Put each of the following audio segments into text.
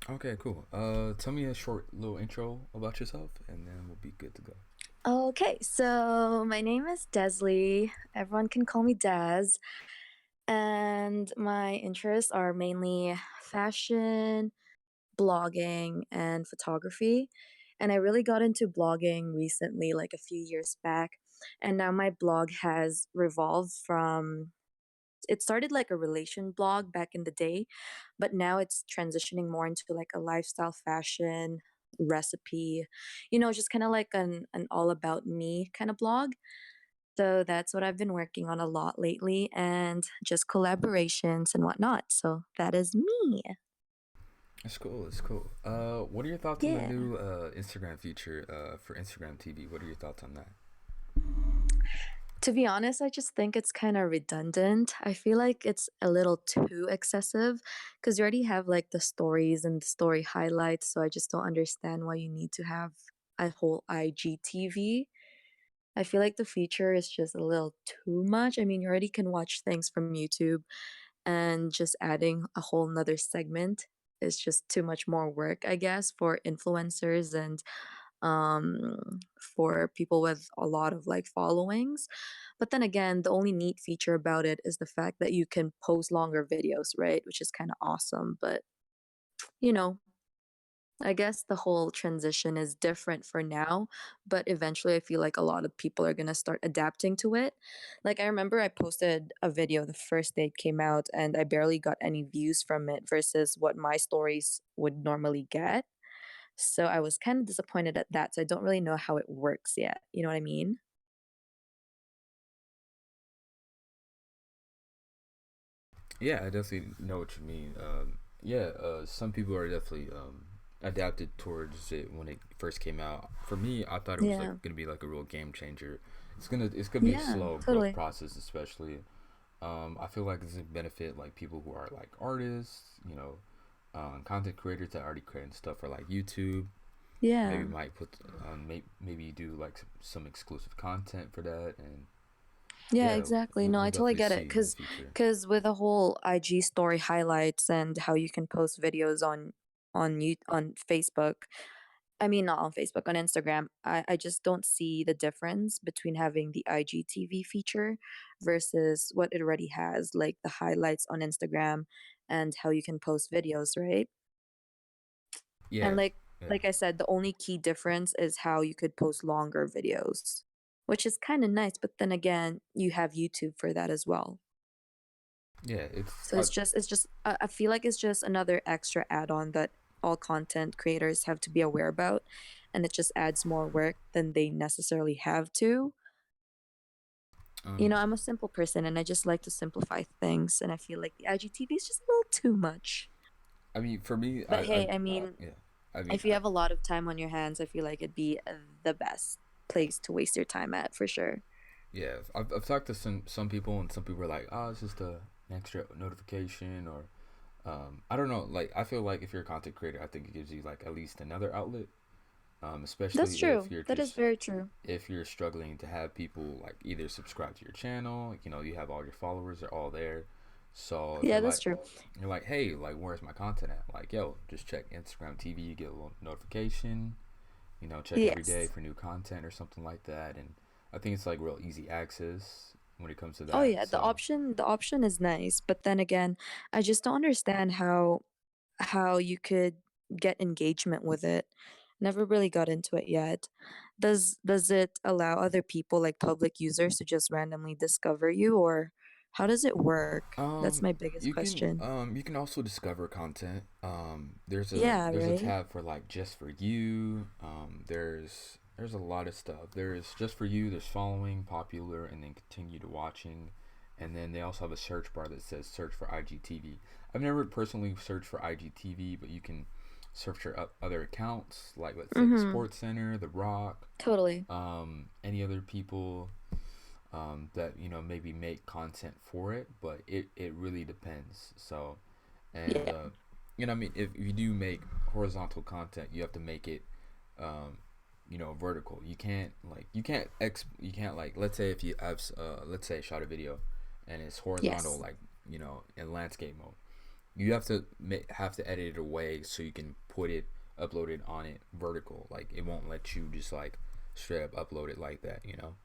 Okay, cool. Tell me a short little intro about yourself, and then we'll be good to go. Okay, so my name is Dezleigh. Everyone can call me Dez. And my interests are mainly fashion, blogging, and photography. And I really got into blogging recently, like a few years back. And now my blog has revolved from it started like a relation blog back in the day, but now it's transitioning more into like a lifestyle fashion recipe, just kind of like an all about me kind of blog. So that's what I've been working on a lot lately and just collaborations and whatnot. So that is me. That's cool. That's cool. What are your thoughts on the Yeah. new Instagram feature for Instagram TV? What are your thoughts on that? To be honest, I just think it's kind of redundant. I feel like it's a little too excessive because you already have like the stories and the story highlights. So I just don't understand why you need to have a whole IGTV. I feel like the feature is just a little too much. I mean, you already can watch things from YouTube, and just adding a whole nother segment is just too much more work, I guess, for influencers and for people with a lot of like followings. But then again, the only neat feature about it is the fact that you can post longer videos, right? Which is kind of awesome. But you know, I guess the whole transition is different for now, but eventually I feel like a lot of people are going to start adapting to it. Like I remember I posted a video the first day it came out and I barely got any views from it versus what my stories would normally get. So I was kind of disappointed at that. So I don't really know how it works yet. You know what I mean? Yeah, I definitely know what you mean. Yeah, some people are definitely adapted towards it when it first came out. For me, I thought it was like Yeah. gonna be like a real game changer. It's gonna be a Yeah, slow growth totally. process, especially. I feel like this would benefit like people who are like artists, content creators that are already creating stuff for like YouTube. Maybe Yeah. might put maybe do like some exclusive content for that, and Yeah, yeah, exactly. we'll, No, we'll I totally definitely get it. see in the Cause, future. cause with the whole IG story highlights and how you can post videos on Facebook. I mean, not on Facebook, on Instagram. I just don't see the difference between having the IGTV feature versus what it already has, like the highlights on Instagram and how you can post videos, right? And Yeah, yeah, like I said, the only key difference is how you could post longer videos, which is kind of nice, but then again, you have YouTube for that as well. yeah. So it's just I feel like it's just another extra add-on that all content creators have to be aware about, and it just adds more work than they necessarily have to. um, I'm a simple person and I just like to simplify things, and I feel like the IGTV is just a little too much. I mean, for me, But hey, I mean, yeah, I mean, if you have a lot of time on your hands, I feel like it'd be the best place to waste your time at for sure. yeah. I've talked to some people, and some people are like, oh, it's just an extra notification, or I don't know. Like, I feel like if you're a content creator, I think it gives you like at least another outlet. That's Especially if true. you're That is just very true. if you're struggling to have people like either subscribe to your channel, you have all your followers are all there. So if Yeah, that's true. you're like, hey, like where's my content at? Like, yo, just check Instagram TV, you get a little notification, check every day Yes. for new content or something like that. And I think it's like real easy access when it comes to Oh that. yeah, So the option is nice, but then again, I just don't understand how you could get engagement with it. Never really got into it yet. Does it allow other people like public users to just randomly discover you, or how does it work? That's my biggest question. you can also discover content. Yeah, There's a right? tab for like just for you. There's a lot of stuff. There's just for you. There's following, popular, and then continue to watching. And then they also have a search bar that says search for IGTV. I've never personally searched for IGTV, but you can search for other accounts like let's say the Mm-hmm. Sports Center, the Rock, Totally. any other people that maybe make content for it, but it really depends. So, and Yeah. I mean, if you do make horizontal content, you have to make it, um, vertical. You can't like let's say if you have let's say I shot a video, and it's horizontal Yes. like in landscape mode. you have to edit it away so you can put it upload it on it vertical. Like it won't let you just like straight up upload it like that. You know?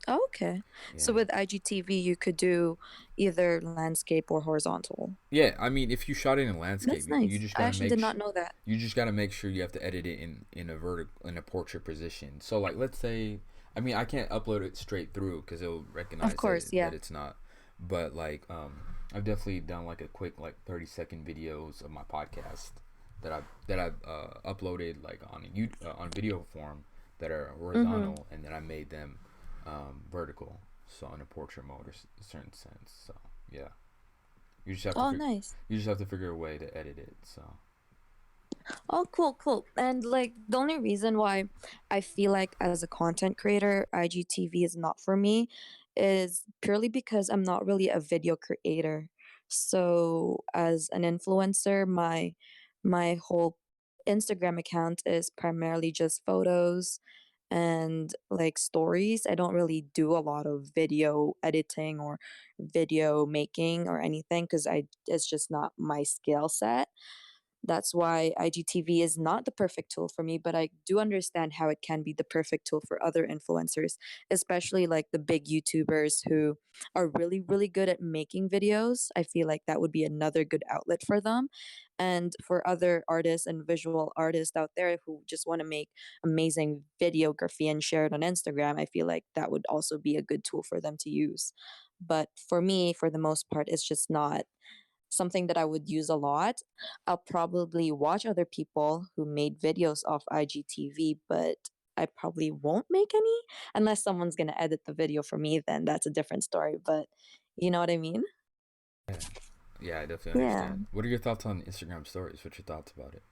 Oh, okay. So Yeah. with IGTV, you could do either landscape or horizontal. Yeah, I mean, if you shot it in landscape, That's you nice. just I gotta actually make did not know that. you just gotta make sure you have to edit it in a in a portrait position. So like, let's say, I mean, I can't upload it straight through because it'll Of recognize course, that yeah. it's not. But like, I've definitely done like a quick like 30-second videos of my podcast that I've uploaded like on on video form that are Mm-hmm. horizontal, and then I made them vertical, so in a portrait mode or a certain sense. So yeah. You just have to Oh, nice. you just have to figure a way to edit it. So Oh, cool, cool. And like the only reason why I feel like as a content creator, IGTV is not for me is purely because I'm not really a video creator. So as an influencer, my whole Instagram account is primarily just photos and like stories. I don't really do a lot of video editing or video making or anything because I it's just not my skill set. That's why IGTV is not the perfect tool for me, but I do understand how it can be the perfect tool for other influencers, especially like the big YouTubers who are really, really good at making videos. I feel like that would be another good outlet for them. And for other artists and visual artists out there who just want to make amazing videography and share it on Instagram, I feel like that would also be a good tool for them to use. But for me, for the most part, it's just not something that I would use a lot. I'll probably watch other people who made videos off IGTV, but I probably won't make any unless someone's going to edit the video for me, then that's a different story. But you know what I mean? yeah, yeah, I definitely Yeah. understand. What are your thoughts on Instagram stories? What's your thoughts about it?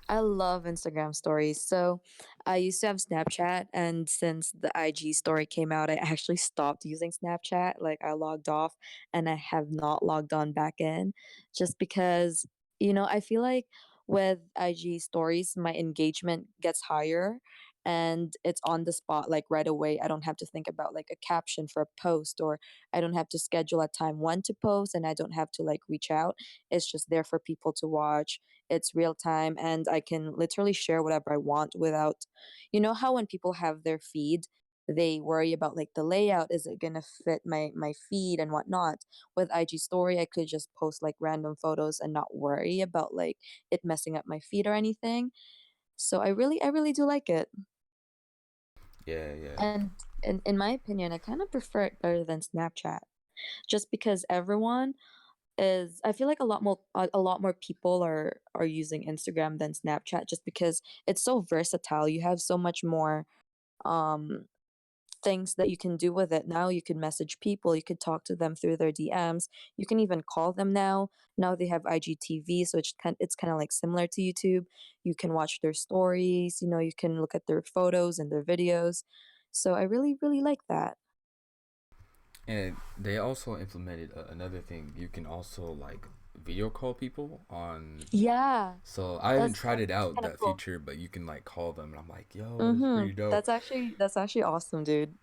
I love Instagram stories. So I used to have Snapchat, and since the IG story came out, I actually stopped using Snapchat. Like I logged off and I have not logged on back in just because, I feel like with IG stories, my engagement gets higher and it's on the spot, like right away. I don't have to think about like a caption for a post, or I don't have to schedule a time when to post, and I don't have to like reach out. It's just there for people to watch. It's real time and I can literally share whatever I want without, how when people have their feed, they worry about like the layout, is it going to fit my feed and whatnot. With IG story, I could just post like random photos and not worry about like it messing up my feed or anything. So I really do like it. Yeah, yeah, And in my opinion, I kind of prefer it better than Snapchat just because everyone is, I feel like a lot more people are using Instagram than Snapchat just because it's so versatile. You have so much more um things that you can do with it. Now you can message people, you could talk to them through their DMs, you can even call them now. Now they have IGTV, so it's kind of like similar to YouTube. You can watch their stories, you can look at their photos and their videos. So I really really like that. and they also implemented another thing. You can also like video call people on. Yeah, So I haven't that's tried it that's out kind of that cool. feature, but you can like call them, and I'm like, yo, it's Mhm. pretty dope. That's actually awesome, dude.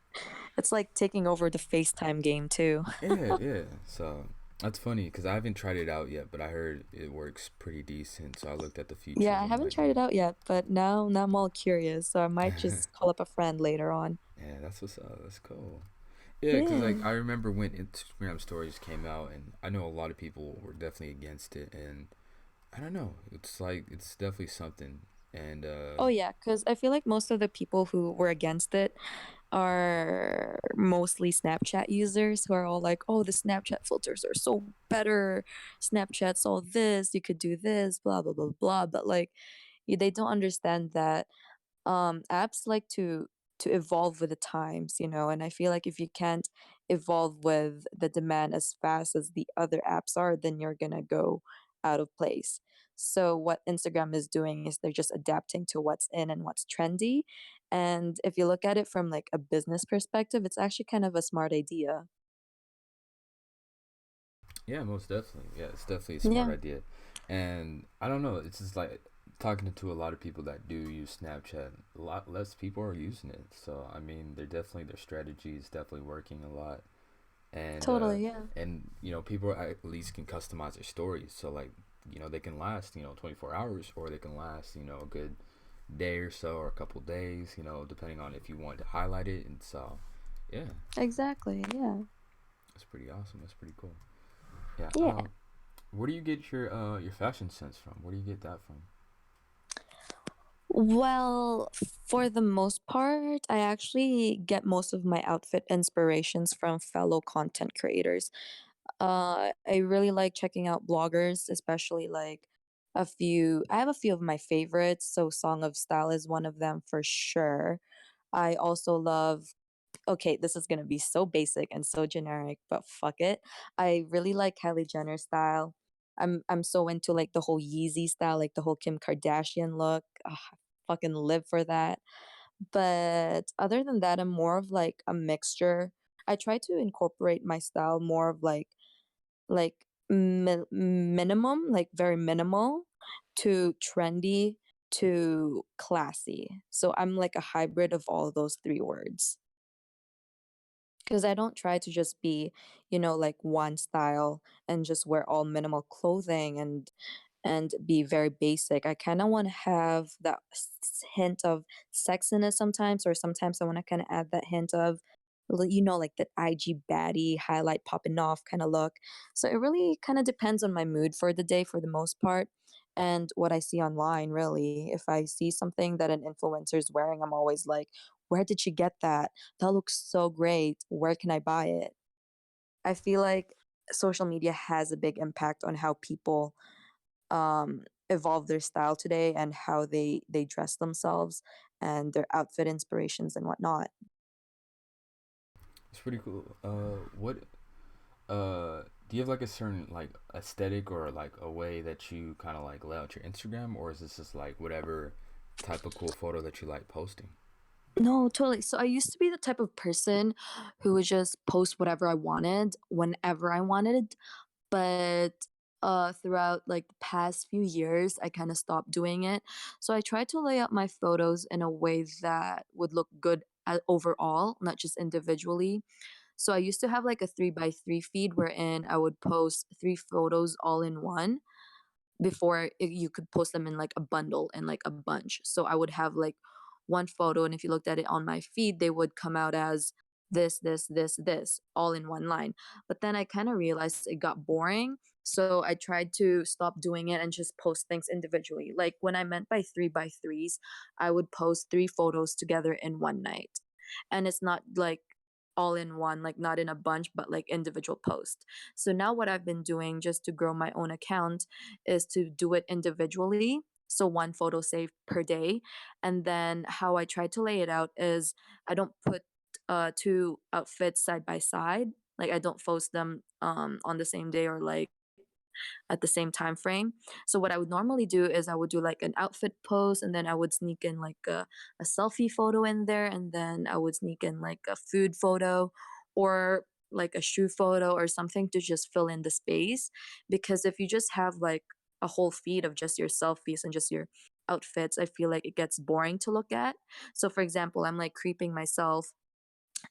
It's like taking over the FaceTime game too. Yeah, yeah. So that's funny because I haven't tried it out yet, but I heard it works pretty decent. So I looked at the Yeah, features. I I'm haven't like, tried it out yet, but now I'm all curious, so I might just call up a friend later on. yeah, that's what's up. That's cool. Yeah, because Yeah. like I remember when Instagram stories came out, and I know a lot of people were definitely against it, and I don't know. It's like it's definitely something, and Oh yeah, because I feel like most of the people who were against it are mostly Snapchat users who are all like, "Oh, the Snapchat filters are so better. Snapchat's all this. You could do this, blah blah blah blah." But like, they don't understand that apps like to evolve with the times, and I feel like if you can't evolve with the demand as fast as the other apps are, then you're gonna go out of place. So what Instagram is doing is they're just adapting to what's in and what's trendy. And if you look at it from like a business perspective, it's actually kind of a smart idea. yeah, most definitely. Yeah, it's definitely a smart Yeah. idea, and I don't know. It's just like talking to a lot of people that do use Snapchat. A lot less people are using it, so I mean, they're definitely their strategy is definitely working a lot. and Totally, yeah. people at least can customize their stories. So like they can last 24 hours, or they can last a good day or so, or a couple days, depending on if you want to highlight it. And so, yeah, Exactly, yeah. that's pretty awesome. That's pretty cool. Yeah. Yeah. Where do you get your fashion sense from? Where do you get that from? Well, for the most part, I actually get most of my outfit inspirations from fellow content creators. I really like checking out bloggers, especially like I have a few of my favorites, so Song of Style is one of them for sure. I also love okay, this is gonna be so basic and so generic, but fuck it. I really like Kylie Jenner style. I'm so into like the whole Yeezy style, like the whole Kim Kardashian look. Ugh, I fucking live for that. But other than that, I'm more of like a mixture. I try to incorporate my style more of minimum, like very minimal to trendy to classy. So I'm like a hybrid of all those three words. 'Cause I don't try to just be, like one style and just wear all minimal clothing and be very basic. I kinda wanna have that hint of sexiness sometimes, or sometimes I wanna kinda add that hint of, like that IG baddie highlight popping off kinda look. So it really kinda depends on my mood for the day for the most part, and what I see online, really. If I see something that an influencer is wearing, I'm always like, "Where did she get that? That looks so great. Where can I buy it?" I feel like social media has a big impact on how people evolve their style today and how they dress themselves and their outfit inspirations and whatnot. It's pretty cool. What do you have like a certain like aesthetic, or like a way that you kind of like lay out your Instagram, or is this just like whatever type of cool photo that you like posting? No, totally. So I used to be the type of person who would just post whatever I wanted whenever I wanted, but throughout like the past few years I kind of stopped doing it. So I tried to lay out my photos in a way that would look good overall, not just individually. So I used to have like a 3 by 3 feed wherein I would post 3 photos all in one before you could post them in like a bundle and like a bunch. So I would have like one photo, and if you looked at it on my feed, they would come out as this, all in one line. But then I kind of realized it got boring. So I tried to stop doing it and just post things individually. Like when I meant by 3 by 3s, I would post 3 photos together in one night. And it's not like all in one, like not in a bunch, but like individual post. So now what I've been doing just to grow my own account is to do it individually. So one photo saved per day. And then how I try to lay it out is I don't put two outfits side by side. Like I don't post them on the same day or like at the same time frame. So what I would normally do is I would do like an outfit post, and then I would sneak in like a selfie photo in there, and then I would sneak in like a food photo or like a shoe photo or something to just fill in the space. Because if you just have like a whole feed of just your selfies and just your outfits, I feel like it gets boring to look at. So for example, I'm like creeping myself,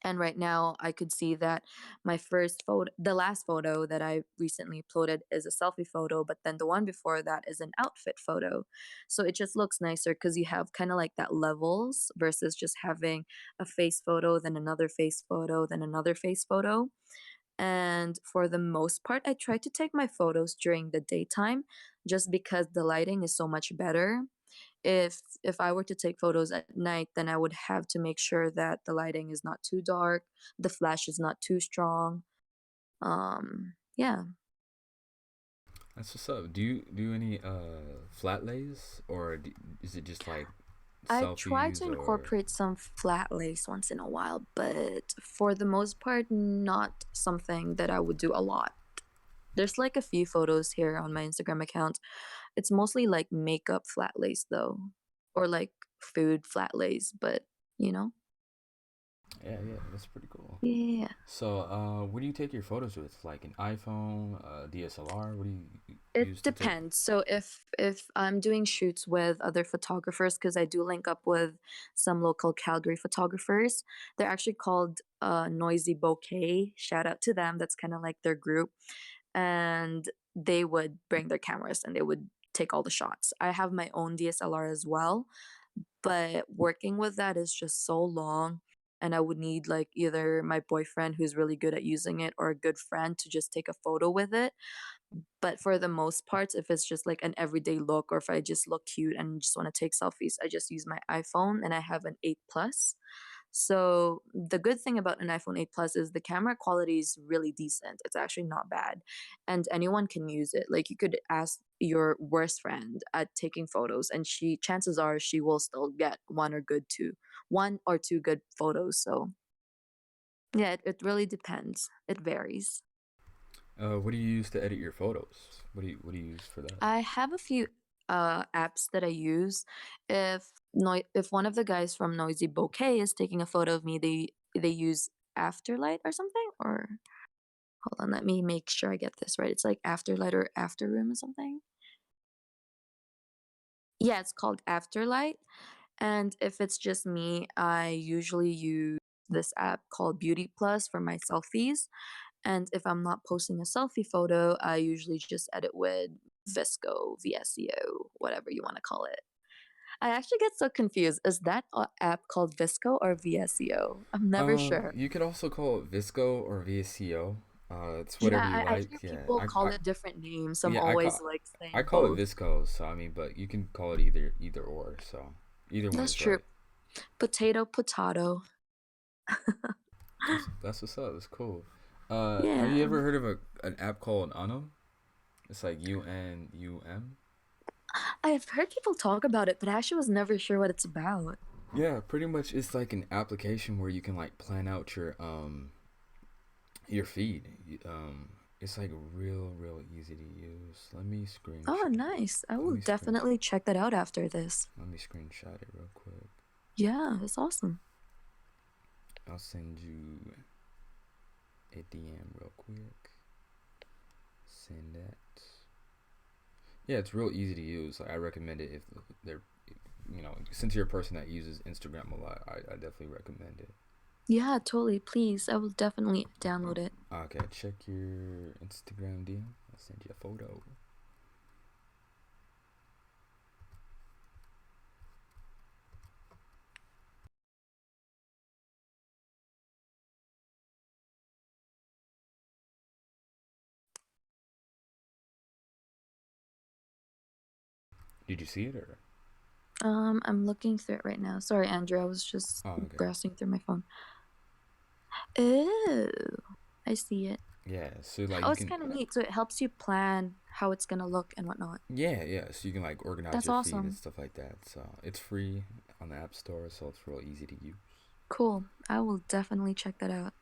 and right now I could see that the last photo that I recently uploaded is a selfie photo, but then the one before that is an outfit photo. So it just looks nicer because you have kind of like that levels versus just having a face photo, then another face photo, then another face photo. And for the most part, I try to take my photos during the daytime just because the lighting is so much better. If I were to take photos at night, then I would have to make sure that the lighting is not too dark, the flash is not too strong. Yeah. That's what's up. Do you do any flat lays, or is it just like I try to selfies or? incorporate some flat lace once in a while, but for the most part, not something that I would do a lot. There's like a few photos here on my Instagram account. It's mostly like makeup flat lace though, or like food flat lace, but you know. Yeah, that's pretty cool. Yeah. So, what do you take your photos with? Like an iPhone, DSLR? What do you It use to take? depends. So if I'm doing shoots with other photographers, because I do link up with some local Calgary photographers, they're actually called Noisy Bouquet. Shout out to them. That's kind of like their group. And they would bring their cameras and they would take all the shots. I have my own DSLR as well, but working with that is just so long. And I would need like either my boyfriend who's really good at using it or a good friend to just take a photo with it. But for the most parts, if it's just like an everyday look or if I just look cute and just want to take selfies, I just use my iPhone and I have an 8 Plus. So the good thing about an iPhone 8 Plus is the camera quality is really decent. It's actually not bad. And anyone can use it. Like you could ask your worst friend at taking photos and she chances are she will still get one or two good photos. So yeah, it really depends. It varies. What do you use to edit your photos? What do you use for that? I have a few apps that I use. If one of the guys from Noisy Bouquet is taking a photo of me, they use Afterlight or something. Or hold on, let me make sure I get this right. It's like Afterlight or Afterroom or something. Yeah, it's called Afterlight. And if it's just me, I usually use this app called Beauty Plus for my selfies. And if I'm not posting a selfie photo, I usually just edit with VSCO, whatever you want to call it. I actually get so confused. Is that app called Visco or VSCO? I'm never sure. You could also call it Visco or VSCO. It's whatever Yeah, you I like. hear Yeah, people call it different names, so I'm yeah, always like I saying call it both. Visco. So I mean, but you can call it either or. So either one That's is true. right. Potato, potato. That's what's up. It's cool. Have you Yeah. ever heard of an app called Unum? It's like UNUM. I've heard people talk about it, but I actually was never sure what it's about. Yeah, pretty much it's like an application where you can like plan out your feed. It's like real easy to use. Oh, nice. I Let will me screen definitely check that out after this. let me screenshot it real quick. Yeah, that's awesome. I'll send you a DM real quick. Send that. Yeah, it's real easy to use. Like, I recommend it if they're, since you're a person that uses Instagram a lot, I definitely recommend it. Yeah, totally. Please, I will definitely download it. Okay, check your Instagram DM. I'll send you a photo. Did you see it or? I'm looking through it right now. Sorry, Andrew, I was just Oh, okay. browsing through my phone. Oh, I see it. Yeah, so like Oh, you it's can, kind of neat. So it helps you plan how it's gonna look and whatnot. yeah, so you can like organize That's your feed and awesome. stuff like that. So it's free on the App Store, so it's real easy to use. Cool. I will definitely check that out.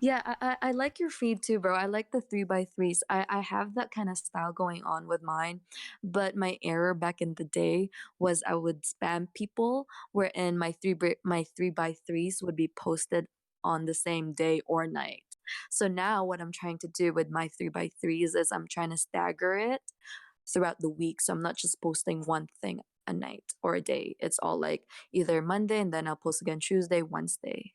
Yeah, I like your feed too, bro. I like the 3x3s. I have that kind of style going on with mine, but my error back in the day was I would spam people, wherein my 3x3s would be posted on the same day or night. So now what I'm trying to do with my 3x3s is I'm trying to stagger it throughout the week. So I'm not just posting one thing a night or a day. It's all like either Monday and then I'll post again Tuesday, Wednesday.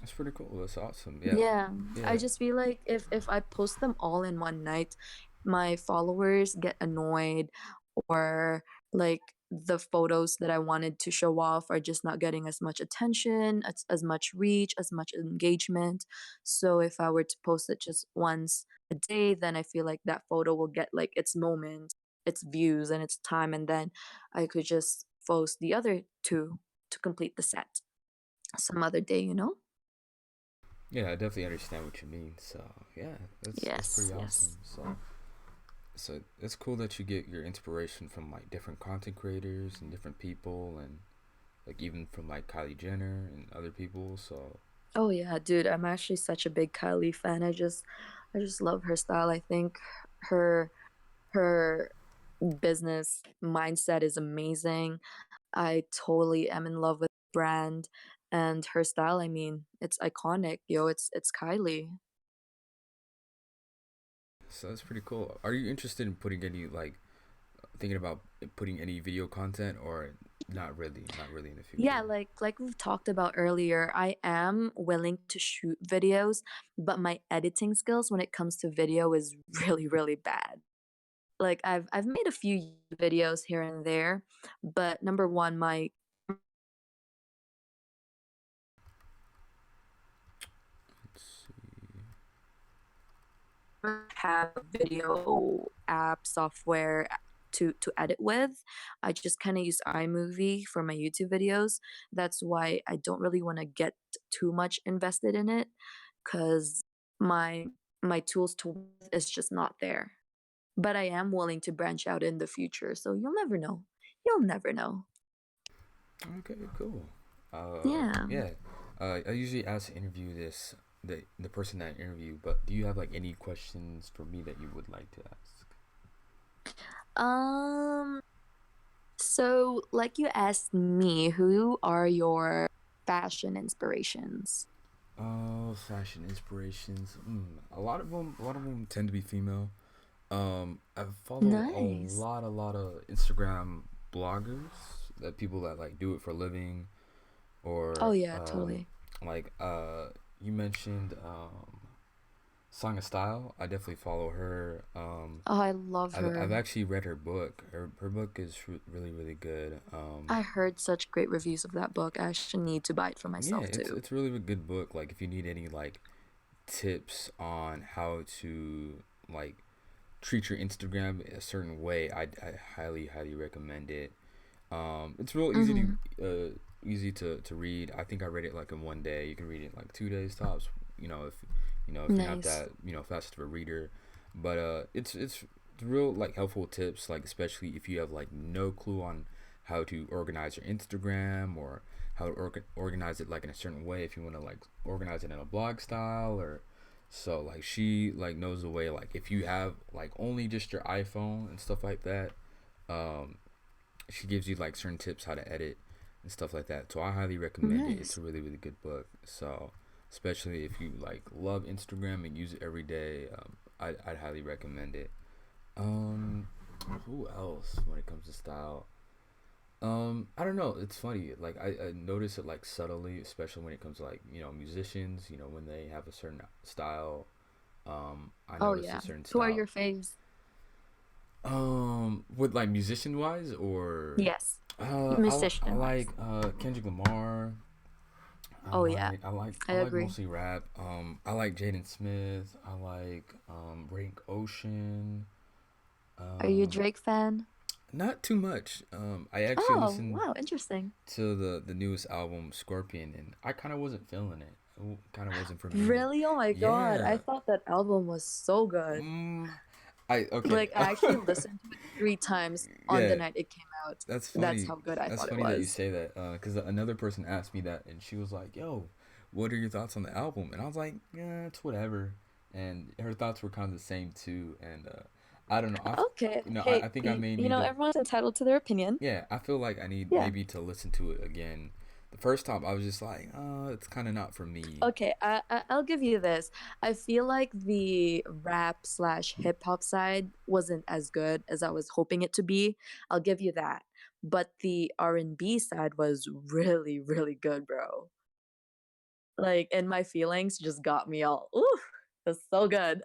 That's pretty cool. That's awesome. Yeah, Yeah, I yeah. just feel like if I post them all in one night, my followers get annoyed or like the photos that I wanted to show off are just not getting as much attention, as much reach, as much engagement. So if I were to post it just once a day, then I feel like that photo will get like its moment, its views and its time, and then I could just post the other two to complete the set some other day? Yeah, I definitely understand what you mean. So yeah, that's Yes, pretty yes. awesome. So it's cool that you get your inspiration from like different content creators and different people, and like even from like Kylie Jenner and other people. So Oh yeah, dude, I'm actually such a big Kylie fan. I just love her style. I think her her business mindset is amazing. I totally am in love with the brand and her style, I mean, it's iconic, yo, it's Kylie. So that's pretty cool. Are you interested in putting any like thinking about putting any video content or not really? Not really in the Yeah, future. like we've talked about earlier, I am willing to shoot videos, but my editing skills when it comes to video is really, really bad. Like I've made a few videos here and there, but number 1, my Let's see. have a video app software to edit with. I just kind of use iMovie for my YouTube videos. That's why I don't really want to get too much invested in it cuz my my tools to work with is just not there. But I am willing to branch out in the future, so you'll never know. You'll never know. Okay, cool. Yeah. Yeah. I usually ask to interview the person that I interview, but do you have like any questions for me that you would like to ask? Um so like you asked me, who are your fashion inspirations? Fashion inspirations. A lot of them tend to be female. I follow Nice. a lot of Instagram bloggers that people that like do it for a living, Oh, or yeah, totally. like you mentioned Song of Style. I definitely follow her. Oh, I love I've her. actually read her book. Her book is really really good. I heard such great reviews of that book. I actually need to buy it for Yeah, myself too. it's really a good book. Like if you need any like tips on how to like treat your Instagram a certain way, I highly recommend it. It's real Mhm. easy to read. I think I read it like in one day. You can read it in like 2 days tops. If you're not Nice. that fast of a reader, but it's real like helpful tips, like especially if you have like no clue on how to organize your Instagram, or how to organize it like in a certain way. If you want to like organize it in a blog style, or so like she like knows the way. Like if you have like only just your iPhone and stuff like that, um, she gives you like certain tips how to edit and stuff like that. So I highly recommend it. It's Nice. a really really good book. So especially if you like love Instagram and use it every day, I'd highly recommend it. Um, who else when it comes to style? I don't know. It's funny. Like I notice it like subtly, especially when it comes to like musicians. When they have a certain style, I Oh, notice a yeah. certain Who are style. your faves? With like musician wise, or Yes. Musician I wise. like Kendrick Lamar. Oh, yeah. I I like agree. mostly rap. I like Jaden Smith. I like Rank Ocean. Are you a Um, Drake fan? Not too much. I actually Oh, listened wow, interesting. to the newest album Scorpion, and I kind of wasn't feeling it. It kind of wasn't for me. Really? Oh my god, I Yeah. thought that album was so good. Mm, I okay. Like, I actually listened to it 3 times on the Yeah, night it came out. that's That's funny. how good I That's thought it funny that you was. say that. Because another person asked me that, and she was like, "Yo, what are your thoughts on the album?" And I was like, "Yeah, it's whatever." And her thoughts were kind of the same too. And I don't know. Okay. I Hey, think I may you need know, to. everyone's entitled to their opinion. Yeah, I feel like I need Yeah. maybe to listen to it again. The first time I was just like, it's kind of not for me. Okay, I'll give you this. I feel like the rap slash hip hop side wasn't as good as I was hoping it to be. I'll give you that. But the R&B side was really, really good, bro. Like, and my feelings just got me all, ooh, it's so good.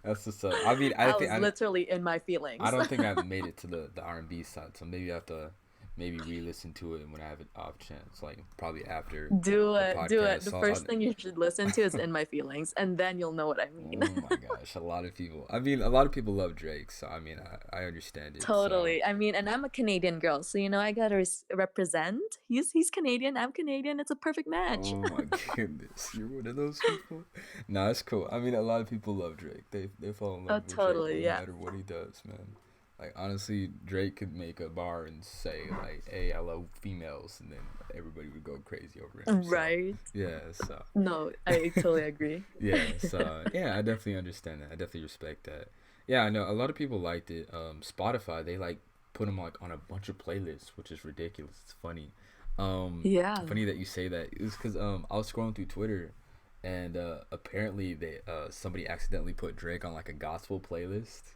That's just I mean, I was literally in my I feelings. don't think I've made it to the R&B side, so maybe I have to maybe re-listen to it when I have an off chance, like probably after Do the it, do podcast. it. The So first thing you should listen to is In My Feelings, and then you'll know what I mean. oh my gosh, a lot of people. I mean, a lot of people love Drake, so I mean, I understand it. So Totally. I mean, and I'm a Canadian girl, so you know I gotta represent. He's Canadian. I'm Canadian. It's a perfect match. oh my goodness, you're one of those people. Nah, it's cool. I mean, a lot of people love Drake. They fall in love Oh, with Drake totally. no Yeah. matter what he does, man. Like honestly, Drake could make a bar and say like, "Hey, I love females," and then everybody would go crazy over him. So, Right. yeah. So, No, I totally agree. yeah. So, yeah, I definitely understand that. I definitely respect that. Yeah, I know a lot of people liked it. Spotify, they like put them like on a bunch of playlists, which is ridiculous. It's funny. Yeah. Funny that you say that. It was because I was scrolling through Twitter, and apparently they somebody accidentally put Drake on like a gospel playlist,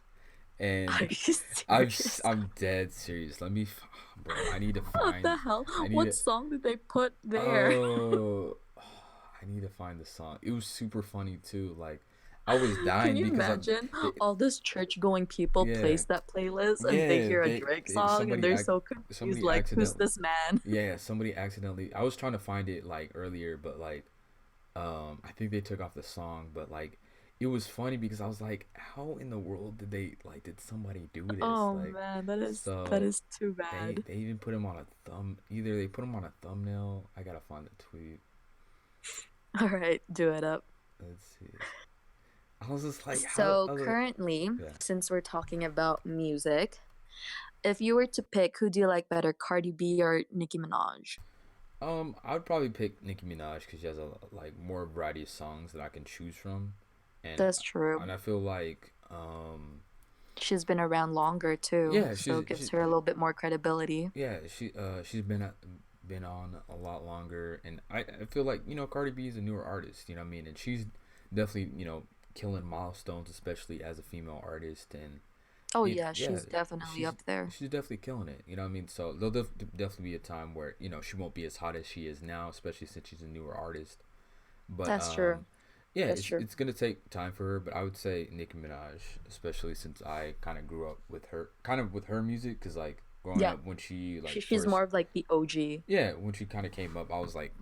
Are and you serious? I'm dead serious. Bro, I need to What find. the hell? I need What to. song did they put there? Oh, I need to find the song. It was super funny too. Like, I was Can dying you because imagine they, all this church going people yeah, place that playlist and they yeah, hear a Drake song and they're so confused, somebody like, who's accidentally, this man? yeah, somebody accidentally. I was trying to find it like earlier, but like, I think they took off the song, but like, it was funny because I was like, how in the world did somebody do this? Oh Like, man, that so is too they bad. they even put him on a either they put him on a thumbnail. I gotta find the tweet. All right, do it up. Let's see. I was just like, how? So I was like, currently, yeah. since we're talking about music, if you were to pick, who do you like better, Cardi B or Nicki Minaj? I'd probably pick Nicki Minaj because she has a like more variety of songs that I can choose from, and That's true. I feel like She's been around longer too, yeah, so it gives her a little bit more credibility. she's been on a lot longer, and I feel like Cardi B is a newer artist, you know what I mean, and she's definitely killing milestones, especially as a female artist, and Oh yeah, yeah, she's definitely up there. she's definitely killing it. You know what I mean? So there'll definitely be a time where she won't be as hot as she is now, especially since she's a newer artist. But That's true. yeah, That's true. it's gonna take time for her. But I would say Nicki Minaj, especially since I kind of grew up with her, kind of with her music, because like growing Yeah, up when she like she's first. more of like the OG. Yeah, when she kind of came up, I was like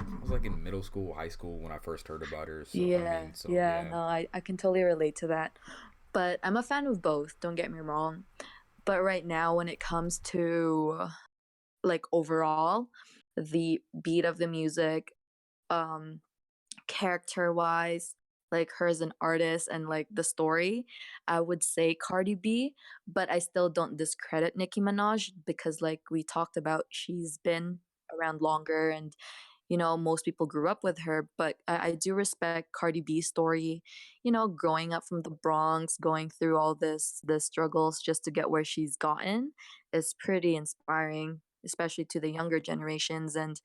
in middle school, high school when I first heard about her. So I Yeah, mean, so yeah, yeah, no, I can totally relate to that. But I'm a fan of both, don't get me wrong. But right now, when it comes to like overall, the beat of the music, um, character wise, like her as an artist and like the story, I would say Cardi B, but I still don't discredit Nicki Minaj because, like we talked about, she's been around longer and most people grew up with her. But I do respect Cardi B's story, growing up from the Bronx, going through all this struggles just to get where she's gotten is pretty inspiring, especially to the younger generations. And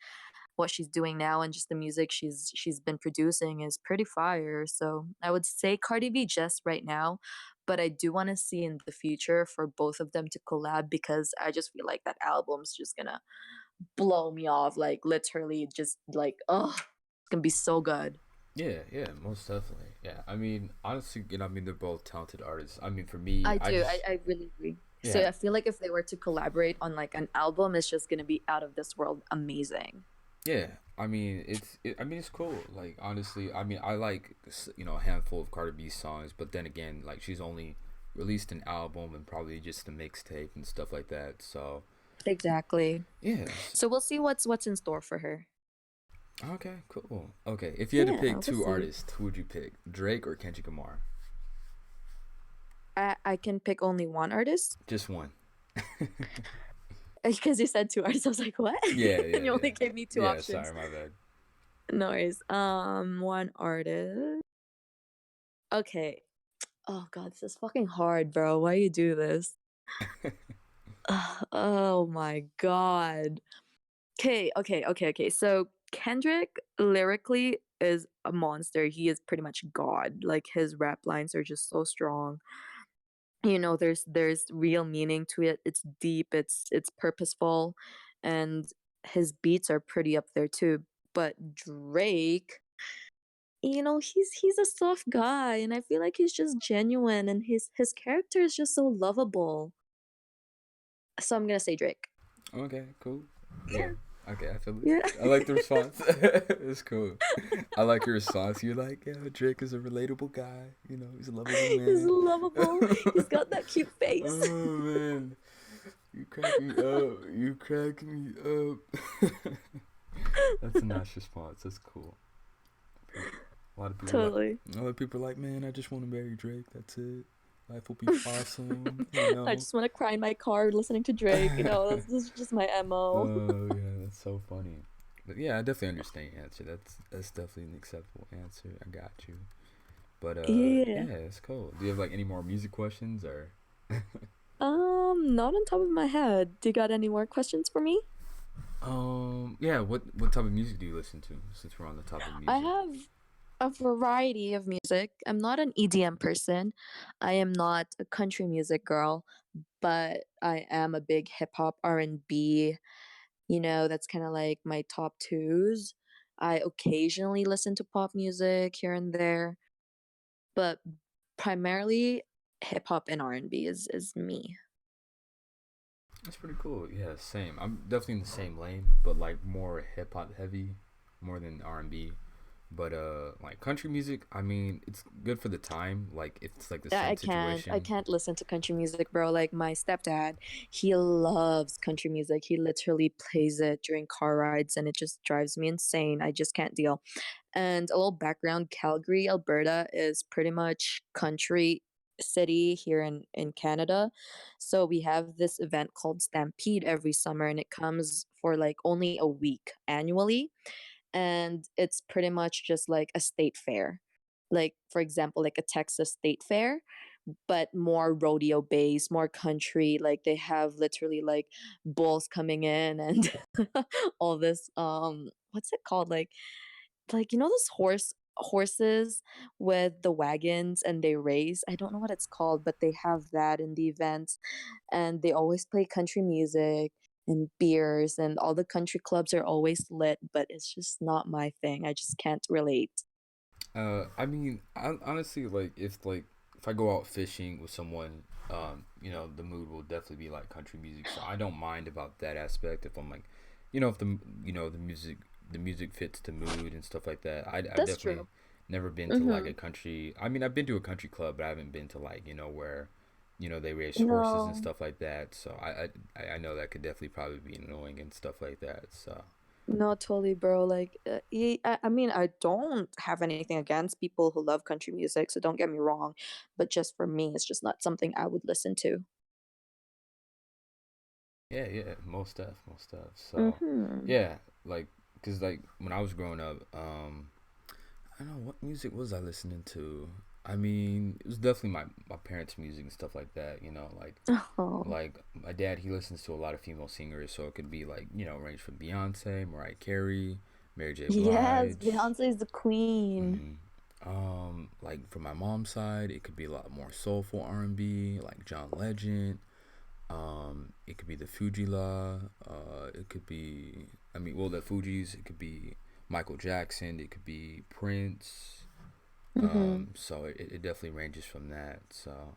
what she's doing now and just the music she's been producing is pretty fire. So I would say Cardi B just right now, but I do want to see in the future for both of them to collab because I just feel like that album's just gonna blow me off, like literally just like it's gonna be so good. yeah, most definitely. Yeah, I mean, honestly, I mean, they're both talented artists. I mean, for me, I I do. just I really agree. So yeah, I feel like if they were to collaborate on like an album, it's just gonna be out of this world amazing. yeah. I mean, I mean, it's cool. Like, honestly, I mean, I like a handful of Cardi B songs, but then again, like, she's only released an album and probably just a mixtape and stuff like that. So, Exactly. yes. So we'll see what's in store for her. Okay, cool. Okay, if you had to Yeah, pick we'll two see. artists, who would you pick? Drake or Kendrick Lamar? I can pick only one artist Just one. because you said two artists. I was like, what? And you Yeah. only gave me two Yeah, options. sorry, my bad. No worries. One artist. Okay. Oh god, this is fucking hard, bro. Why you do this? Oh my god. Okay. So Kendrick lyrically is a monster. He is pretty much God. Like his rap lines are just so strong. There's real meaning to it. It's deep, it's purposeful, and his beats are pretty up there too. But Drake, he's a soft guy and I feel like he's just genuine and his character is just so lovable. So I'm gonna say Drake. Okay, cool. Yeah. Yeah. Okay, I feel it. Yeah. I like the response. It's cool. I like your response. You're like, yeah, Drake is a relatable guy. He's a lovable He's man. lovable. He's got that cute face. Oh man, you crack me up. You crack me up. That's a nice response. That's cool. A lot of people like. Totally. A lot of people are like, man, I just want to marry Drake. That's it. Life will be awesome. I just want to cry in my car listening to Drake. This is just my MO. Oh yeah, that's so funny. But yeah, I definitely understand your answer. That's definitely an acceptable answer. I got you. But Yeah. yeah, it's cool. Do you have like any more music questions or? Not on top of my head. Do you got any more questions for me? Yeah. What type of music do you listen to? Since we're on the topic of I music. have a variety of music. I'm not an EDM person. I am not a country music girl, but I am a big hip hop R&B. That's kind of like my top twos. I occasionally listen to pop music here and there, but primarily hip hop and R&B is me. That's pretty cool. Yeah, same. I'm definitely in the same lane, but like more hip hop heavy, more than R&B. But like country music, I mean, it's good for the time. Like if it's like the I same can't. I situation. can't listen to country music, bro. Like my stepdad, he loves country music. He literally plays it during car rides and it just drives me insane. I just can't deal. And a little background, Calgary, Alberta is pretty much country city here in Canada. So we have this event called Stampede every summer and it comes for like only a week annually, and it's pretty much just like a state fair. Like for example, like a Texas state fair, but more rodeo based, more country. Like they have literally like bulls coming in and all this what's it called? Like those horses with the wagons and they race. I don't know what it's called, but they have that in the events, and they always play country music and beers, and all the country clubs are always lit, but it's just not my thing. I just can't relate. I mean, honestly, if I go out fishing with someone, the mood will definitely be like country music. So I don't mind about that aspect. If I'm like, if the music fits the mood and stuff like that. I That's definitely true. never been to like Mm-hmm. a country. I mean, I've been to a country club, but I haven't been to like where, they race horses and No, stuff like that. So I know that could definitely probably be annoying and stuff like that. So no, totally, bro. Like, I mean, I don't have anything against people who love country music, so don't get me wrong. But just for me, it's just not something I would listen to. yeah, yeah, most stuff. So Mm-hmm. yeah, like because like when I was growing up, I don't know what music was I listening to. I mean, it was definitely my parents' music and stuff like that. Oh, Like my dad, he listens to a lot of female singers, so it could be like range from Beyonce, Mariah Carey, Mary J. yes, Blige. Beyonce is the queen. hmm like from my mom's side, it could be a lot more soulful R&B, like John Legend. It could be the Fuji La. It could be, I mean, well, the Fugees. It could be Michael Jackson. It could be Prince. Mm-hmm. So it definitely ranges from that. So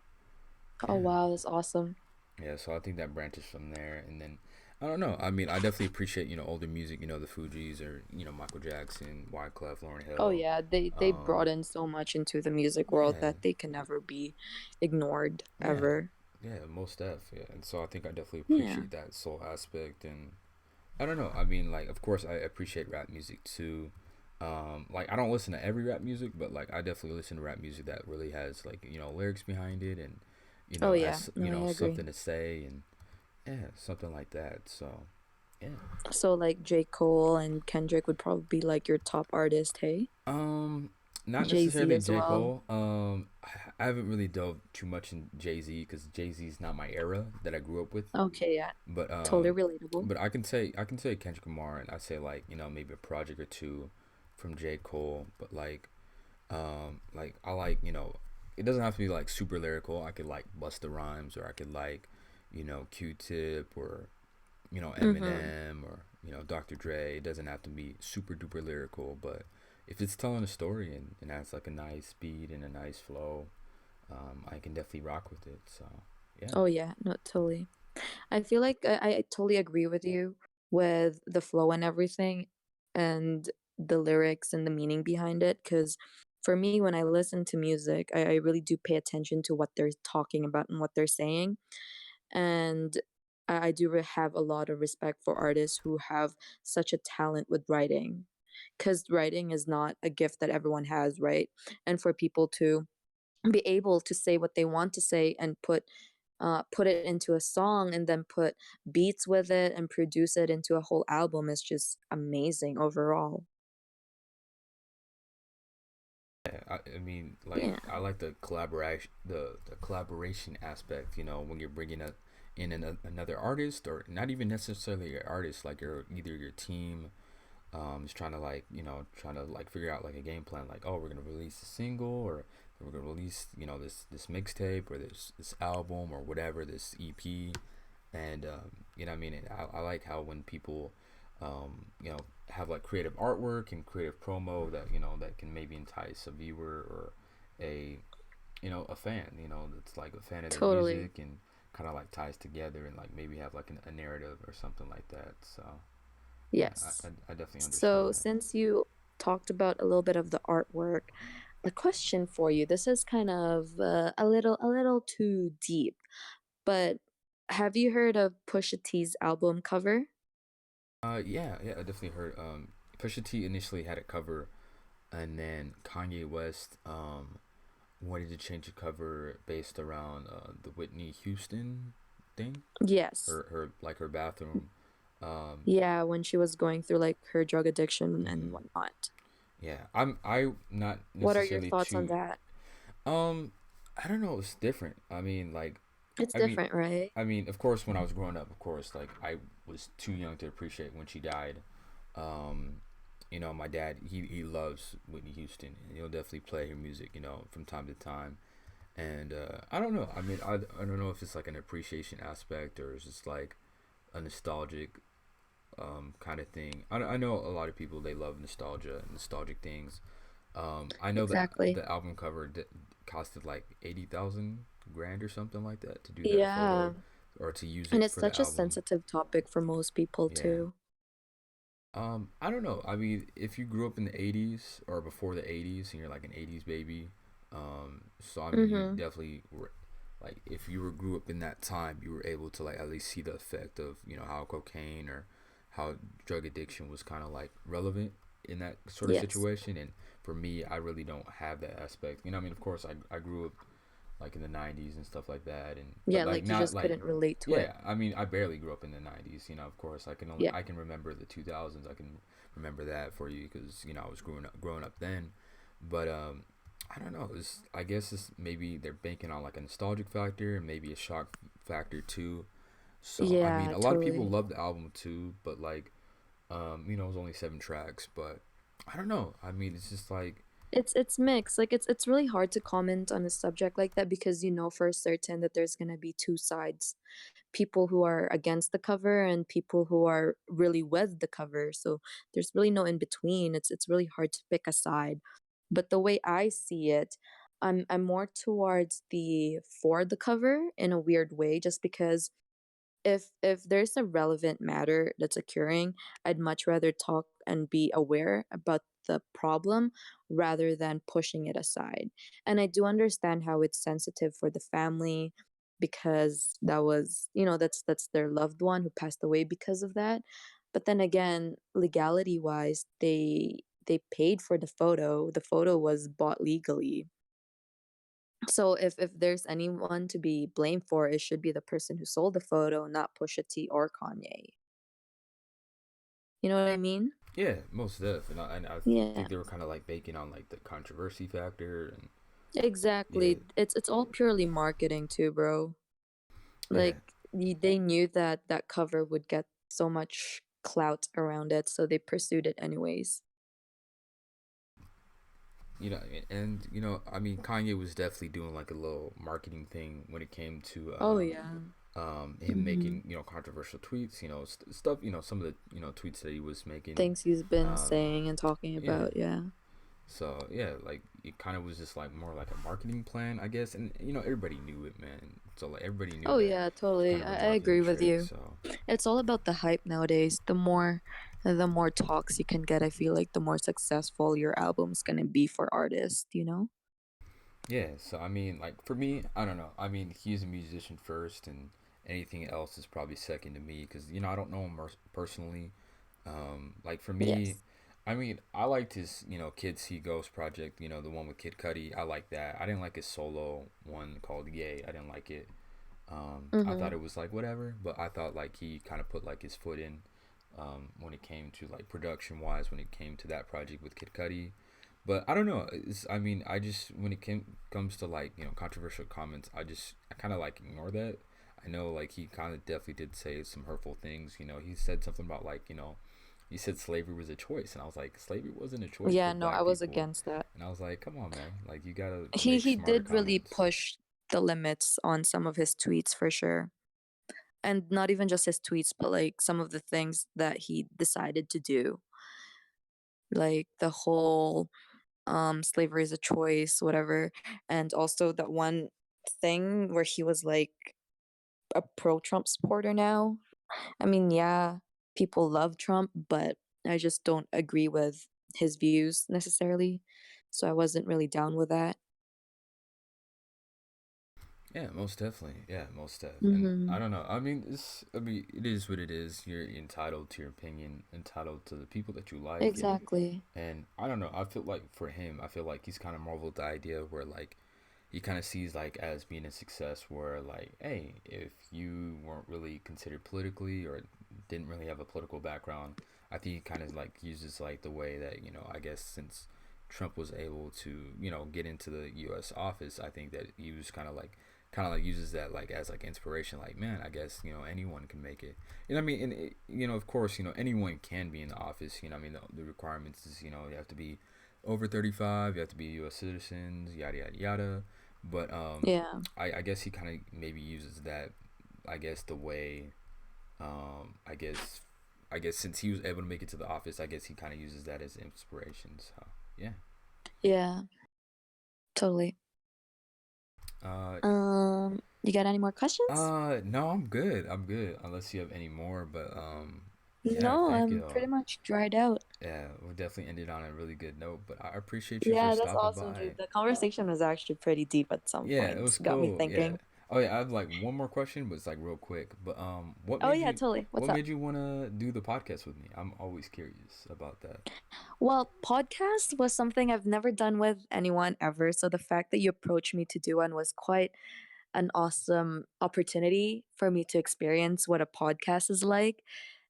Oh yeah, wow, that's awesome. yeah. So I think that branches from there, and then I don't know. I mean, I definitely appreciate older music. The Fugees or Michael Jackson, Wyclef, Lauryn Oh Hill. yeah, they brought Um, in so much into the music world yeah, that they can never be ignored yeah, ever. yeah. Most def. Yeah, and so I think I definitely Yeah. appreciate that soul aspect and I don't know. I mean, like, of course, I appreciate rap music too. Like, I don't listen to every rap music, but like, I definitely listen to rap music that really has like lyrics behind it and Oh yeah, has no, I agree. something to say and yeah, something like that. So yeah. So like J. Cole and Kendrick would probably be like your top artist, hey? Um, Not Jay-Z necessarily as J well. Cole. I haven't really delved too much in Jay Z because Jay Z's not my era that I grew up with. Okay, yeah. But Totally relatable. I can say Kendrick Lamar and I say like maybe a project or two from J Cole, but like I like it doesn't have to be like super lyrical. I could like Busta Rhymes or I could like Q-Tip or Mm-hmm. Eminem or Dr. Dre. It doesn't have to be super duper lyrical, but if it's telling a story and has like a nice speed and a nice flow, I can definitely rock with it. So yeah. Oh yeah, no, totally. I feel like I totally agree with you with the flow and everything and the lyrics and the meaning behind it. Because for me, when I listen to music, I really do pay attention to what they're talking about and what they're saying. And I do have a lot of respect for artists who have such a talent with writing. Because writing is not a gift that everyone has, right? And for people to be able to say what they want to say and put it into a song and then put beats with it and produce it into a whole album is just amazing overall. Yeah, I mean, like Yeah. I like the collaboration, the collaboration aspect. When you're bringing in another artist, or not even necessarily your artist, like your either your team is trying to like trying to like figure out like a game plan, like, oh, we're gonna release a single, or we're gonna release this mixtape, or this album, or whatever, this EP. And I mean, I like how when people have like creative artwork and creative promo that that can maybe entice a viewer or a a fan, that's like a fan of their Totally. music, and kind of like ties together, and like maybe have like a narrative or something like that. So yeah, Yes. I definitely understand So that. since you talked about a little bit of the artwork, a question for you. This is kind of a little too deep, but have you heard of Pusha T's album cover? Yeah, yeah, I definitely heard. Pusha T initially had a cover, and then Kanye West wanted to change the cover based around the Whitney Houston thing, Yes. her bathroom. Um, Yeah, when she was going through like her drug addiction and mhm. whatnot. Yeah, I not What are your necessarily thoughts on too. that? Um, I don't know. It's different. I mean, like, It's I mean, different, right? of course, when I was growing up, of course, like I was too young to appreciate when she died. Um, my dad, he loves Whitney Houston, and he'll definitely play her music, from time to time. And I don't know. I mean, I don't know if it's like an appreciation aspect, or it's just like a nostalgic kind of thing. I know a lot of people, they love nostalgia and nostalgic things. I know that Exactly. the album cover costed like 80,000 grand or something like that to do that Yeah. photo, or to use And it it's for the such a album. sensitive topic for most people Yeah. too. I don't know. I mean, if you grew up in the '80s or before the '80s, and you're like an '80s baby, so I mean, you Mhm. definitely were, like, if you were grew up in that time, you were able to like at least see the effect of how cocaine or how drug addiction was kind of like relevant in that sort of Yes. situation. And for me, I really don't have that aspect. I mean, of course, I grew up like in the '90s and stuff like that, and but Yeah, like like you not just like, couldn't relate to it. yeah, I mean, I barely grew up in the '90s. Of course, Yeah. I can remember the 2000s. I can remember that for you, because I was growing up then. But I don't know. I guess it's maybe they're banking on like a nostalgic factor and maybe a shock factor too. So I mean, Yeah, a lot of people totally. love the album too, but like it was only 7 tracks. But I don't know. I mean, it's just like, It's mixed. Like it's really hard to comment on a subject like that because you know for certain that there's gonna be two sides. People who are against the cover and people who are really with the cover. So there's really no in between. It's really hard to pick a side. But the way I see it, I'm more towards the for the cover in a weird way, just because if there's a relevant matter that's occurring, I'd much rather talk and be aware about the problem rather than pushing it aside. And I do understand how it's sensitive for the family because that was, that's their loved one who passed away because of that. But then again, legality wise, they paid for the photo. The photo was bought legally. So if there's anyone to be blamed for, it should be the person who sold the photo, not Pusha T or Kanye. You know what I mean? yeah, most def. And I Yeah, think they were kind of like baking on like the controversy factor, and yeah, exactly. It's all purely marketing too, bro. yeah. Like they knew that that cover would get so much clout around it, so they pursued it anyways. And I mean, Kanye was definitely doing like a little marketing thing when it came to Oh yeah. him Hmm. making controversial tweets, stuff, some of the tweets that he was making. Things he's been um saying and talking yeah. about, yeah. So yeah, like it kind of was just like more like a marketing plan, I guess. And everybody knew it, man. So like everybody knew Oh that yeah, it's totally. kind of a I marketing agree with trick. you. So It's all about the hype nowadays. The more talks you can get, I feel like the more successful your album's gonna be for artists, you know? yeah, so I mean, like for me, I don't know. I mean, he's a musician first, and anything else is probably second to me, because I don't know him personally. Like for me, Yes. I mean, I liked his Kid See Ghost project. The one with Kid Cudi. I like that. I didn't like his solo one called Yay. I didn't like it. I thought Mhm. it was like whatever, but I thought like he kind of put like his foot in, when it came to like production wise, when it came to that project with Kid Cudi. But I don't know. I mean, I just when it comes to like controversial comments, I kind of like ignore that. I know like he kind of definitely did say some hurtful things. He said something about like he said slavery was a choice, and I was like, slavery wasn't a choice for Yeah, no, I black was people. against that. And I was like, come on, man, like you gotta He make he smarter did really comments. push the limits on some of his tweets for sure. And not even just his tweets, but like some of the things that he decided to do. Like the whole slavery is a choice, whatever. And also that one thing where he was like a pro Trump supporter now. I mean, yeah, people love Trump, but I just don't agree with his views necessarily. So I wasn't really down with that. Yeah, most definitely. Yeah, most def. And I Mhm. don't know. I mean, it is what it is. You're entitled to your opinion, entitled to the people that you like, Exactly. and I don't know. I feel like for him, I feel like he's kind of marveled the idea where like he kind of sees like as being a success where like, hey, if you weren't really considered politically or didn't really have a political background, I think he kind of like uses like the way that I guess since Trump was able to get into the U.S. office, I think that he was kind of like uses that like as like inspiration, like, man, I guess anyone can make it. I mean, and of course anyone can be in the office. I mean the requirements is you have to be over 35, you have to be U.S. citizens, yada yada yada. But Yeah. I guess he kind of maybe uses that. I guess the way, I guess since he was able to make it to the office, I guess he kind of uses that as inspiration. So yeah. Yeah, totally. Uh, You got any more questions? no, I'm good. I'm good. Unless you have any more, but yeah, No, thank I'm you. pretty much dried out. Yeah, we'll definitely ended on a really good note. But I appreciate you for Yeah, that's stopping awesome, by. dude. The conversation was actually pretty deep at some Yeah, it points. was Got me cool. Yeah. thinking. Oh yeah, I have like one more question, but it's like real quick. But what Oh made yeah, you totally. what What's up? made you want to do the podcast with me? I'm always curious about that. Well, podcast was something I've never done with anyone ever, so the fact that you approached me to do one was quite an awesome opportunity for me to experience what a podcast is like.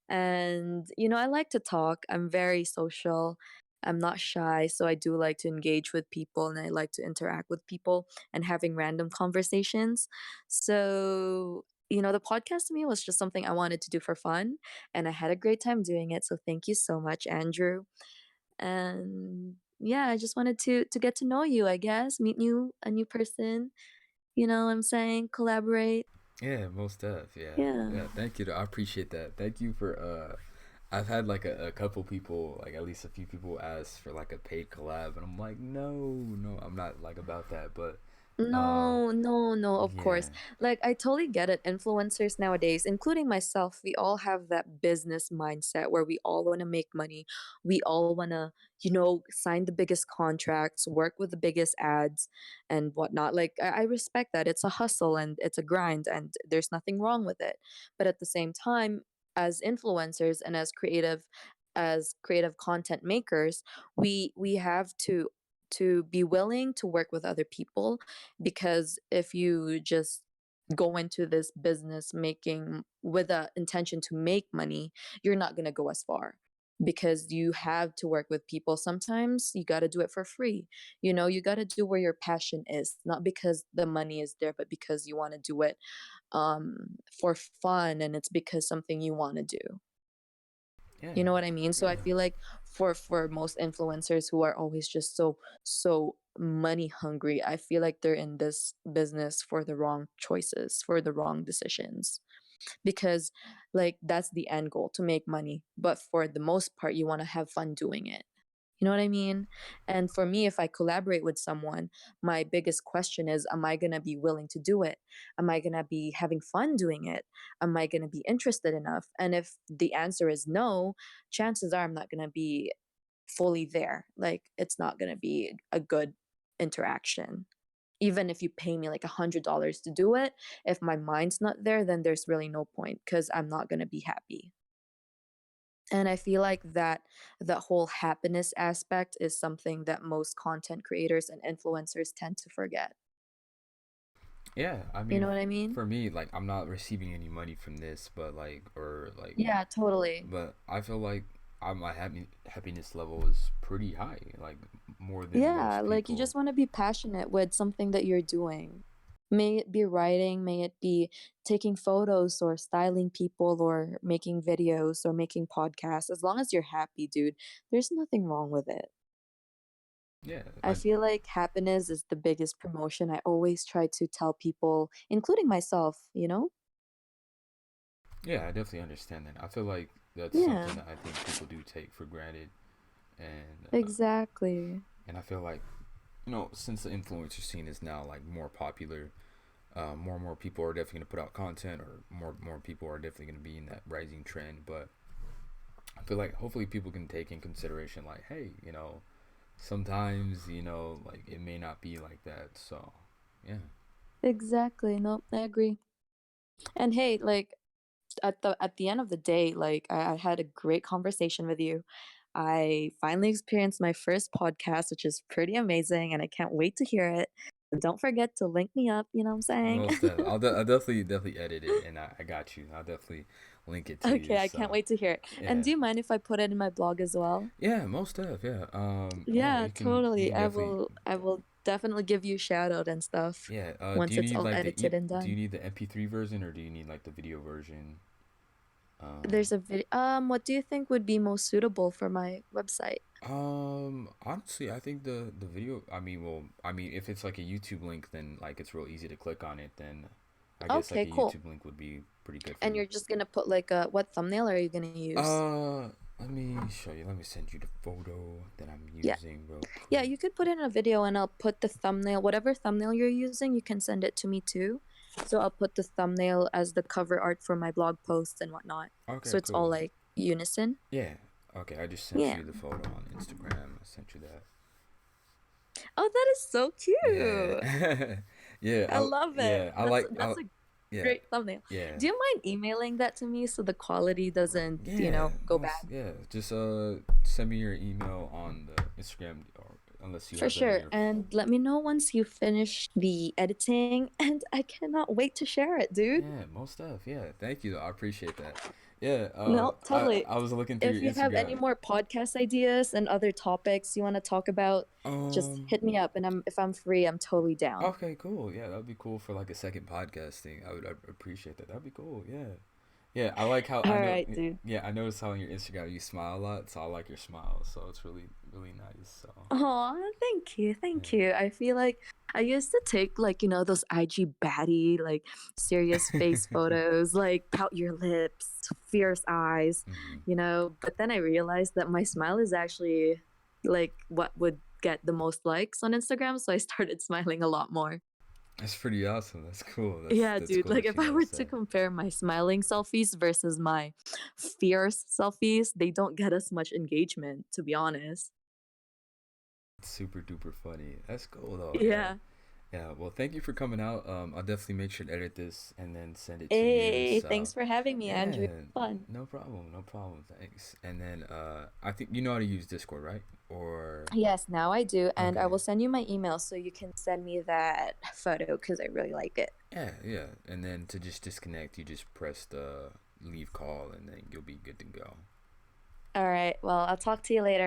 And, I like to talk. I'm very social. I'm not shy, so I do like to engage with people and I like to interact with people and having random conversations. So, the podcast to me was just something I wanted to do for fun, and I had a great time doing it. So, thank you so much, Andrew. And yeah, I just wanted to get to know you, I guess, meet a new person, what I'm saying, collaborate. Yeah, most def. Yeah, Yeah. yeah. Thank you. I appreciate that. Thank you for. I've had like a couple people, like at least a few people, ask for like a paid collab, and I'm like, no, no, I'm not like about that. But, um, No, no, no, of yeah, course. Like, I totally get it. Influencers nowadays, including myself, we all have that business mindset where we all want to make money. We all want to, sign the biggest contracts, work with the biggest ads and whatnot. Like, I respect that. It's a hustle and it's a grind, and there's nothing wrong with it. But at the same time, as influencers and as creative content makers, we have to be willing to work with other people, because if you just go into this business making with the intention to make money, you're not going to go as far, because you have to work with people. Sometimes you got to do it for free. You got to do where your passion is, not because the money is there, but because you want to do it for fun, and it's because something you want to do. yeah, You know what I mean? So I yeah, feel like for most influencers who are always just so money hungry, I feel like they're in this business for the wrong choices, for the wrong decisions. Because like that's the end goal, to make money, but for the most part you want to have fun doing it. You know what I mean? And for me, if I collaborate with someone, my biggest question is, am I going to be willing to do it? Am I going to be having fun doing it? Am I going to be interested enough? And if the answer is no, chances are I'm not going to be fully there. Like, it's not going to be a good interaction. Even if you pay me like $100 to do it, if my mind's not there, then there's really no point because I'm not going to be happy. And I feel like that whole happiness aspect is something that most content creators and influencers tend to forget. yeah. I You mean, know what I mean? for me, like I'm not receiving any money from this, but like, or like, Yeah, totally. but I feel like my happiness level is pretty high, like more than Yeah, most like you people. just want to be passionate with something that you're doing. May it be writing, may it be taking photos or styling people or making videos or making podcasts. As long as you're happy, dude, there's nothing wrong with it. Yeah, I feel like happiness is the biggest promotion. I always try to tell people, including myself, you know? yeah, I definitely understand that. I feel like that's Yeah, something that I think people do take for granted, and exactly. and I feel like since the influencer scene is now like more popular, more and more people are definitely gonna put out content, or more people are definitely gonna be in that rising trend. But I feel like hopefully people can take in consideration, like, hey, sometimes like it may not be like that. So yeah. Exactly. No, I agree. And hey, like at the end of the day, like I had a great conversation with you. I finally experienced my first podcast, which is pretty amazing, and I can't wait to hear it. And don't forget to link me up, you know what I'm saying? Most definitely. I'll definitely edit it, and I got you. I'll definitely link it to you. Okay, I can't So wait to hear it. And yeah, do you mind if I put it in my blog as well? yeah, most def, yeah. Yeah, Yeah, you totally. can definitely. I will definitely give you a shout out and stuff Yeah. Do once you it's need all like edited and do you done. need the MP3 version, or do you need like the video version? Um, There's a video. What do you think would be most suitable for my website? Honestly, I think the video. I mean, if it's like a YouTube link, then like it's real easy to click on it. Then I guess like Okay, a cool. YouTube link would be pretty good for And you. you're just gonna put like a what thumbnail are you gonna use? Uh, Let me show you. Let me send you the photo that I'm Yeah. using real Yeah, quick. you could put in a video and I'll put the thumbnail, whatever thumbnail you're using, you can send it to me too. So I'll put the thumbnail as the cover art for my blog posts and whatnot. Okay, So it's all cool. like unison. Yeah. Okay, I just sent Yeah. you the photo on Instagram. I sent you that. Oh, that is so cute. Yeah. Yeah. I love it. Yeah. I like. That's a Yeah. great thumbnail. Yeah. Do you mind emailing that to me so the quality doesn't, Yeah. go bad? Yeah. Just send me your email on the Instagram, or unless you For have them in sure. your And let me know once you finish the editing and I cannot wait to share it, dude. Yeah, most stuff. Yeah, thank you. I appreciate that. Yeah, No, totally. I was looking through If your you have any Instagram. more podcast ideas and other topics you want to talk about, just Um. hit me up and if I'm free, I'm totally down. Okay, cool. Yeah, that'd be cool for like a second podcast thing. I'd appreciate that. That'd be cool. Yeah. Yeah, I like how All I know. right, dude. Yeah, I noticed how on your Instagram you smile a lot, so I like your smile. So it's really nice. So Oh, thank you. Thank yeah. you. I feel like I used to take like, those IG baddie, like serious face photos, like pout your lips, fierce eyes, Hmm. but then I realized that my smile is actually like what would get the most likes on Instagram, so I started smiling a lot more. That's pretty awesome. That's cool. Yeah, That's dude, cool like that if you I were noticed to that. compare my smiling selfies versus my fierce selfies, they don't get as much engagement, to be honest. It's super duper funny. That's cool though. Yeah. Yeah. Yeah. Well, thank you for coming out. I'll definitely make sure to edit this and then send it to you. Hey, So thanks for having me, Andrew. yeah, Fun. no problem. No problem. Thanks. And then I think you know how to use Discord, right? Or Yes, now I do, and I okay. will send you my email so you can send me that photo because I really like it. Yeah, yeah. And then to just disconnect, you just press the leave call, and then you'll be good to go. All right, well, I'll talk to you later.